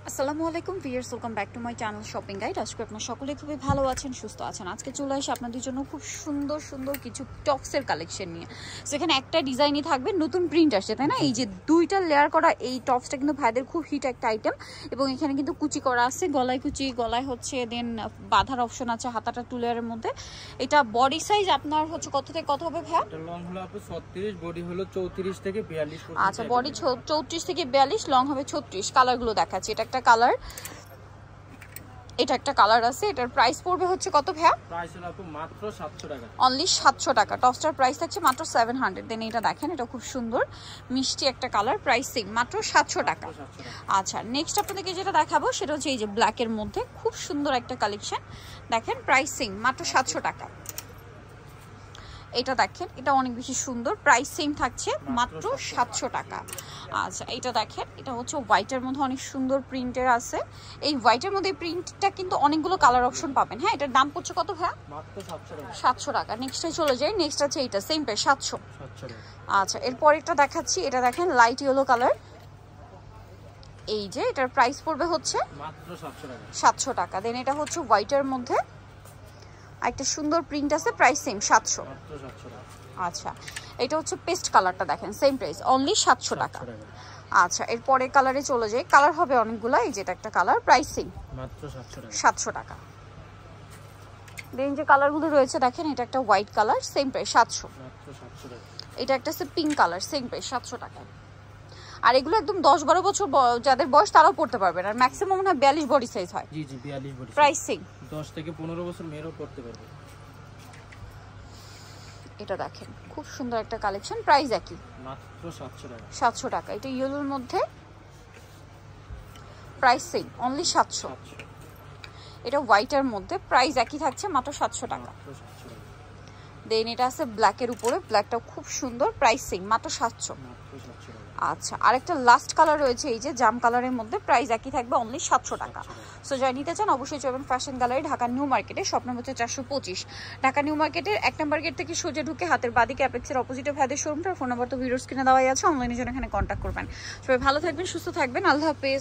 আসসালামু আলাইকুম viewers, welcome back to my channel shopping guide. আজকে আপনারা সকলে খুবই ভালো আছেন, সুস্থ আছেন। আজকে চলে আসি আপনাদের জন্য খুব সুন্দর সুন্দর কিছু টপসের কালেকশন নিয়ে। সেখানে একটা ডিজাইনই থাকবে, নতুন প্রিন্ট আসছে, তাই না? এই যে দুইটা লেয়ার করা এই টপসটা কিন্তু ভাইদের খুব হিট একটা আইটেম, এবং এখানে কিন্তু কুচি করা আছে, গলায় কুচি, গলায় হচ্ছে দেন বাঁধার অপশন আছে হাতাটা টু লেয়ারের মধ্যে। এটা বডি সাইজ আপনার হচ্ছে কত থেকে কত হবে ভাইয়া? এটা লং হলো আপু 36, বডি হলো 34 থেকে 42 পর্যন্ত। আচ্ছা, বডি 34 থেকে 42, লং হবে 36। কালারগুলো দেখাচ্ছি। এটা একটা কালার, এটা একটা কালার আছে। এটার প্রাইস পড়বে হচ্ছে কত ভাইয়া? প্রাইস হলো আপু মাত্র 700 টাকা, অনলি 700 টাকা। টপসটার প্রাইস থাকছে মাত্র 700। দেন এটা দেখেন, এটা খুব সুন্দর মিষ্টি একটা কালার, প্রাইস সেম মাত্র 700 টাকা। আচ্ছা, নেক্সট আপনাদেরকে যেটা দেখাবো সেটা হচ্ছে এই যে ব্ল্যাকের মধ্যে খুব সুন্দর একটা কালেকশন। দেখেন প্রাইস সেম মাত্র 700 টাকা। এটা দেখেন, এটা অনেক বেশি সুন্দর, প্রাইস সেম থাকছে মাত্র 700 টাকা। আচ্ছা, এটা দেখেন, এটা হচ্ছে হোয়াইটের মধ্যে অনেক সুন্দর প্রিন্টের আছে। এই হোয়াইটের মধ্যে প্রিন্টটা কিন্তু অনেকগুলো কালার অপশন পাবেন। হ্যাঁ, এটার দাম পড়ছে কত ভাইয়া? মাত্র 700 টাকা। 700 টাকা। নেক্সটে চলে যাই। নেক্সট আছে এইটা, সেম প্রাইস 700 টাকা। আচ্ছা, এরপর এটা দেখাচ্ছি। এটা দেখেন লাইট ইয়েলো কালার। এই যে এটার প্রাইস পড়বে হচ্ছে মাত্র 700 টাকা। 700 টাকা। দেন এটা হচ্ছে হোয়াইটের মধ্যে একটা সুন্দর প্রিন্ট আছে, প্রাইস সেম 700। মাত্র 700 টাকা। আচ্ছা, এটা হচ্ছে পেস্ট কালারটা, দেখেন সেম প্রাইস অনলি 700 টাকা। আচ্ছা, এরপরে কালারে চলে যাই। কালার হবে অনেকগুলো। এই যে এটা একটা কালার, প্রাইস সেম মাত্র 700 টাকা। 700 টাকা। দেন যে কালারগুলো রয়েছে দেখেন, এটা একটা হোয়াইট কালার, সেম প্রাইস 700। মাত্র 700 টাকা। এটা একটা আছে পিঙ্ক কালার, সেম প্রাইস 700 টাকা। আর এগুলো একদম 10-12 বছর যাদের বয়স তারাও পড়তে পারবেন, আর ম্যাক্সিমাম মনে হয় 42 বডি সাইজ হয়। জি জি, 42 বডি। প্রাইস সেম 10 থেকে 15 বছর মেয়েরাও পড়তে পারবে। এটা দেখেন খুব সুন্দর একটা কালেকশন, প্রাইস একই মাত্র 700 টাকা। 700 টাকা। এটা ইয়েলোর মধ্যে, প্রাইস সেম অনলি 700। এটা হোয়াইটের মধ্যে, প্রাইস একই থাকছে মাত্র 700 টাকা। মাত্র 700 টাকা। দেন এটা আছে ব্ল্যাকের উপরে, ব্ল্যাকটাও খুব সুন্দর, প্রাইস সেম মাত্র 700। মাত্র 700 টাকা। আচ্ছা, আরেকটা লাস্ট কালার রয়েছে এই যে জাম কালারের মধ্যে, প্রাইস একই থাকবে অনলি 700 টাকা। সো যাই নিতে চান অবশ্যই চলবেন ফ্যাশন গ্যালারি, ঢাকা নিউ মার্কেটে, শপ নম্বর হচ্ছে 425। ঢাকা নিউ মার্কেটের 1 নম্বর গেট থেকে সোজা ঢুকে হাতের বাদিকে অ্যাপেক্সের অপোজিটে ভাইদের শোরুমটা। ফোন নাম্বার তো ভিডিওর স্ক্রিনে দেওয়াই আছে, অনলাইনে জন্য এখানে কন্ট্যাক্ট করবেন। সবাই ভালো থাকবেন, সুস্থ থাকবেন, আল্লাহ হাফেজ।